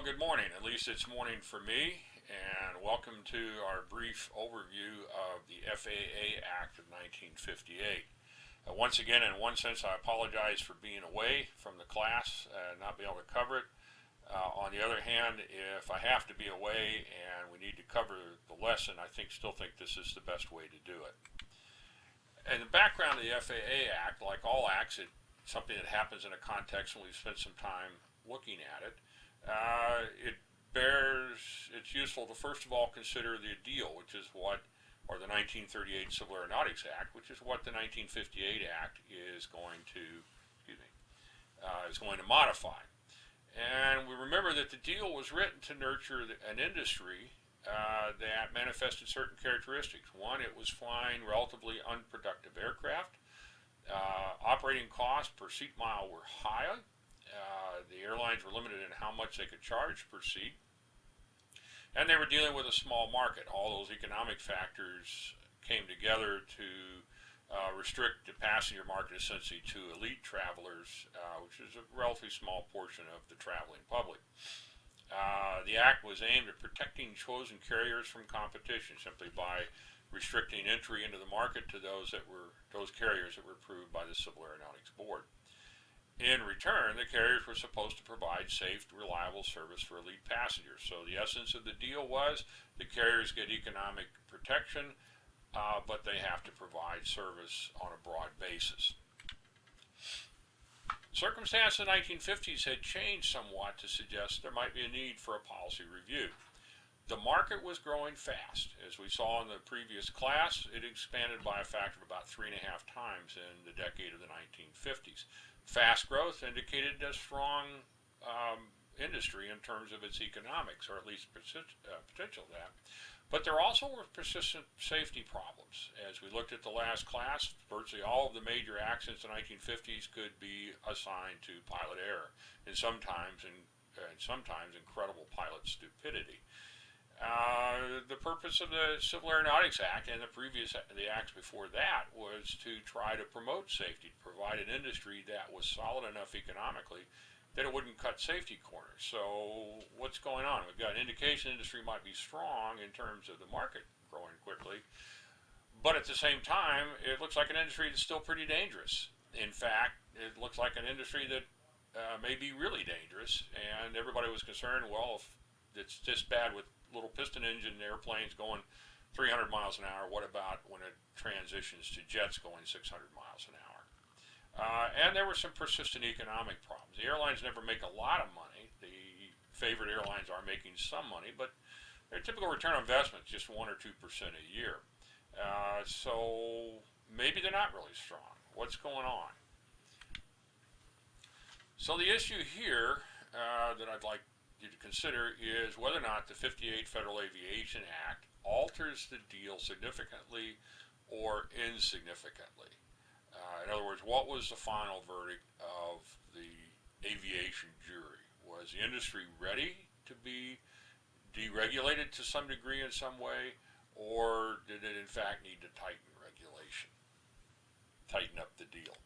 good morning. At least it's morning for me, and welcome to our brief overview of the FAA Act of 1958. Once again, in one sense, I apologize for being away from the class and not being able to cover it. On the other hand, if I have to be away and we need to cover the lesson, I still think this is the best way to do it. And the background of the FAA Act, like all acts, it's something that happens in a context, and we've spent some time looking at it. It's useful to first of all consider the deal, which is what, or the 1938 Civil Aeronautics Act, which is what the 1958 Act is going to, is going to modify. And we remember that the deal was written to nurture an industry that manifested certain characteristics. One, it was flying relatively unproductive aircraft. Operating costs per seat mile were high. The airlines were limited in how much they could charge per seat. And they were dealing with a small market. All those economic factors came together to restrict the passenger market essentially to elite travelers, which is a relatively small portion of the traveling public. The act was aimed at protecting chosen carriers from competition simply by restricting entry into the market to those carriers that were approved by the Civil Aeronautics Board. In return, the carriers were supposed to provide safe, reliable service for elite passengers. So the essence of the deal was the carriers get economic protection, but they have to provide service on a broad basis. Circumstances in the 1950s had changed somewhat to suggest there might be a need for a policy review. The market was growing fast. As we saw in the previous class, it expanded by a factor of about 3.5 times in the decade of the 1950s. Fast growth indicated a strong industry in terms of its economics, or at least potential of that. But there also were persistent safety problems. As we looked at the last class, virtually all of the major accidents in the 1950s could be assigned to pilot error, and sometimes incredible pilot stupidity. The purpose of the Civil Aeronautics Act and the acts before that was to try to promote safety, to provide an industry that was solid enough economically that it wouldn't cut safety corners. So what's going on? We've got an indication the industry might be strong in terms of the market growing quickly, but at the same time, it looks like an industry that's still pretty dangerous. In fact, it looks like an industry that may be really dangerous, and everybody was concerned, well, if it's this bad with little piston engine airplanes going 300 miles an hour, what about when it transitions to jets going 600 miles an hour? And there were some persistent economic problems. The airlines never make a lot of money. The favorite airlines are making some money, but their typical return on investment is just 1 or 2% a year. So maybe they're not really strong. What's going on? So the issue here that I'd like you to consider is whether or not the 58 Federal Aviation Act alters the deal significantly or insignificantly. In other words, what was the final verdict of the aviation jury? Was the industry ready to be deregulated to some degree in some way, or did it in fact need to tighten regulation, tighten up the deal?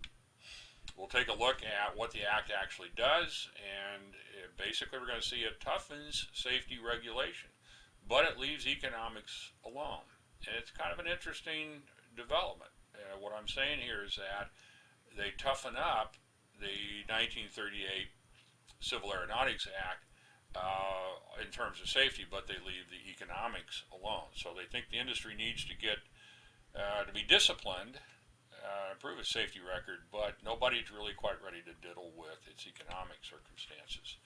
We'll take a look at what the Act actually does, and basically we're going to see it toughens safety regulation, but it leaves economics alone. And it's kind of an interesting development. What I'm saying here is that they toughen up the 1938 Civil Aeronautics Act in terms of safety, but they leave the economics alone. So they think the industry needs to get to be disciplined, improve its safety record, but nobody's really quite ready to diddle with its economic circumstances.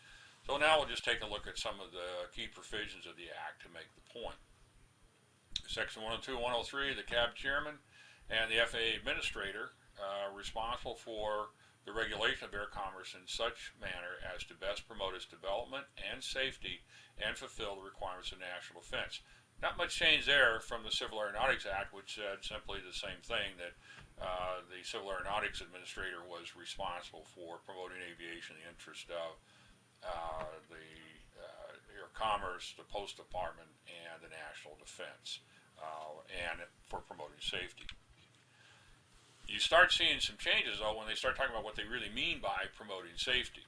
So now we'll just take a look at some of the key provisions of the Act to make the point. Section 102 and 103, the cab chairman and the FAA administrator responsible for the regulation of air commerce in such manner as to best promote its development and safety and fulfill the requirements of national defense. Not much change there from the Civil Aeronautics Act, which said simply the same thing, that the Civil Aeronautics Administrator was responsible for promoting aviation in the interest of the air commerce, the Post Department, and the national defense, and for promoting safety. You start seeing some changes, though, when they start talking about what they really mean by promoting safety.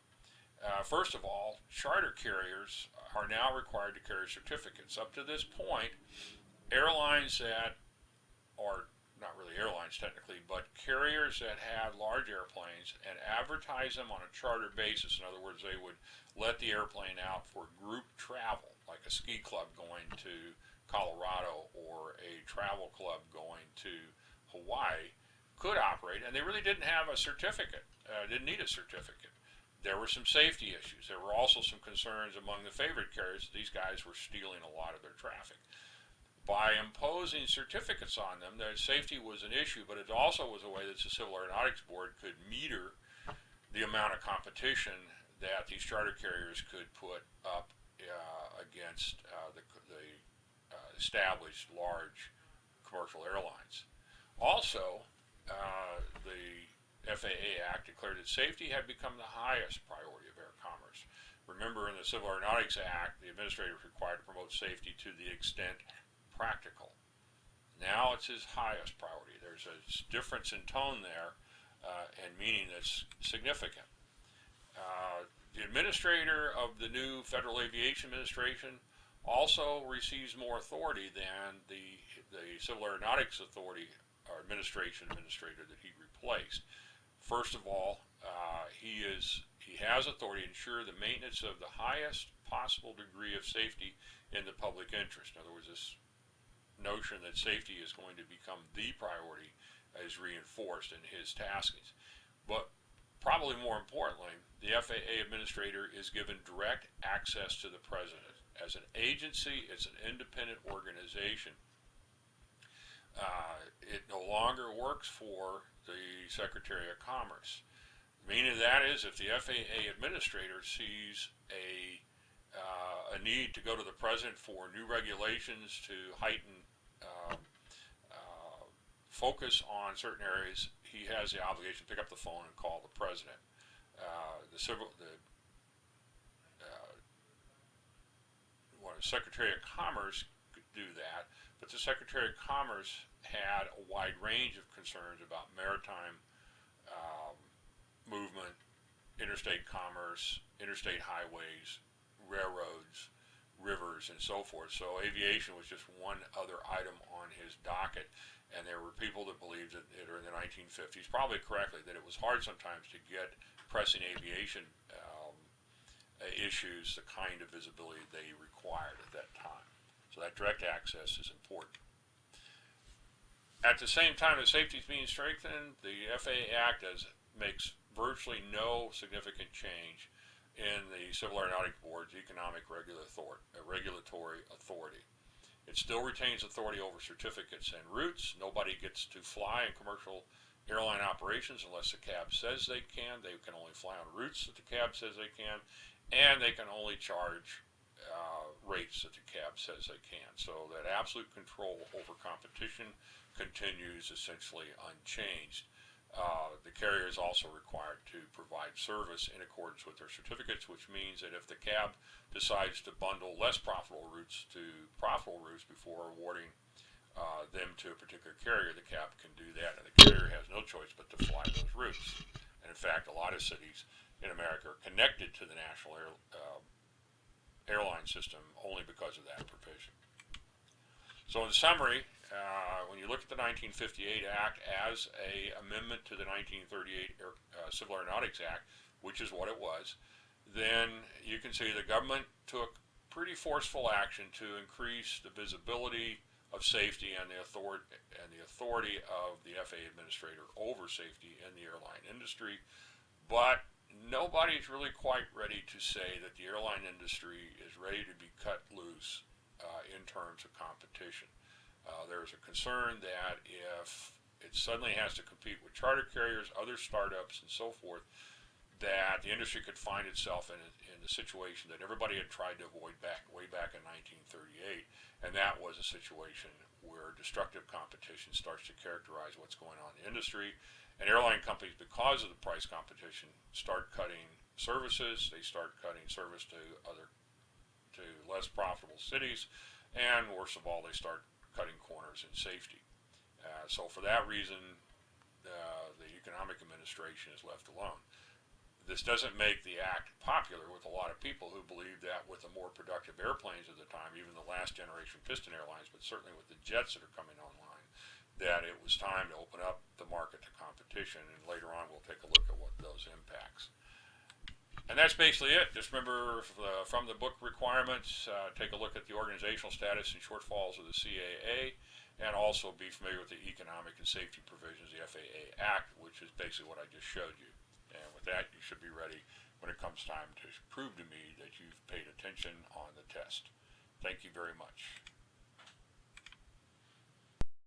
First of all, charter carriers are now required to carry certificates. Up to this point, airlines that, or not really airlines technically, but carriers that had large airplanes and advertise them on a charter basis. In other words, they would let the airplane out for group travel, like a ski club going to Colorado or a travel club going to Hawaii, could operate, and they really didn't have a certificate, didn't need a certificate. There were some safety issues. There were also some concerns among the favored carriers that these guys were stealing a lot of their traffic. By imposing certificates on them, their safety was an issue, but it also was a way that the Civil Aeronautics Board could meter the amount of competition that these charter carriers could put up against the established large commercial airlines. Also, the FAA Act declared that safety had become the highest priority of air commerce. Remember, in the Civil Aeronautics Act, the administrator was required to promote safety to the extent practical. Now it's his highest priority. There's a difference in tone there and meaning that's significant. The administrator of the new Federal Aviation Administration also receives more authority than the Civil Aeronautics Authority or administrator that he replaced. First of all, he has authority to ensure the maintenance of the highest possible degree of safety in the public interest. In other words, this notion that safety is going to become the priority is reinforced in his taskings. But probably more importantly, the FAA administrator is given direct access to the president. As an agency, it's an independent organization. It no longer works for the Secretary of Commerce. The meaning of that is if the FAA administrator sees a need to go to the president for new regulations to heighten focus on certain areas, he has the obligation to pick up the phone and call the president. The Secretary of Commerce could do that, but the Secretary of Commerce had a wide range of concerns about maritime movement, interstate commerce, interstate highways, railroads, rivers, and so forth. So aviation was just one other item on his docket, and there were people that believed that in the 1950s, probably correctly, that it was hard sometimes to get pressing aviation issues the kind of visibility they required at that time. So that direct access is important. At the same time as safety is being strengthened, the FAA Act makes virtually no significant change in the Civil Aeronautics Board's economic regulatory authority. It still retains authority over certificates and routes. Nobody gets to fly in commercial airline operations unless the CAB says they can. They can only fly on routes that the CAB says they can, and they can only charge rates that the CAB says they can. So that absolute control over competition continues essentially unchanged. The carrier is also required to provide service in accordance with their certificates, which means that if the CAB decides to bundle less profitable routes to profitable routes before awarding them to a particular carrier, the CAB can do that, and the carrier has no choice but to fly those routes. And in fact, a lot of cities in America are connected to the national airline system only because of that provision. So in summary, when you look at the 1958 Act as an amendment to the 1938 Civil Aeronautics Act, which is what it was, then you can see the government took pretty forceful action to increase the visibility of safety and the authority of the FAA administrator over safety in the airline industry. But nobody's really quite ready to say that the airline industry is ready to be cut loose in terms of competition. There's a concern that if it suddenly has to compete with charter carriers, other startups, and so forth, that the industry could find itself in the situation that everybody had tried to avoid way back in 1938, and that was a situation where destructive competition starts to characterize what's going on in the industry. And airline companies, because of the price competition, start cutting services. They start cutting service to less profitable cities, and worst of all, they start cutting corners in safety. So for that reason, the economic administration is left alone. This doesn't make the act popular with a lot of people who believe that with the more productive airplanes at the time, even the last generation piston airlines, but certainly with the jets that are coming online, that it was time to open up the market to competition. And later on, we'll take a look at what those impacts. And that's basically it. Just remember from the book requirements, take a look at the organizational status and shortfalls of the CAA, and also be familiar with the economic and safety provisions, the FAA Act, which is basically what I just showed you. And with that, you should be ready when it comes time to prove to me that you've paid attention on the test. Thank you very much.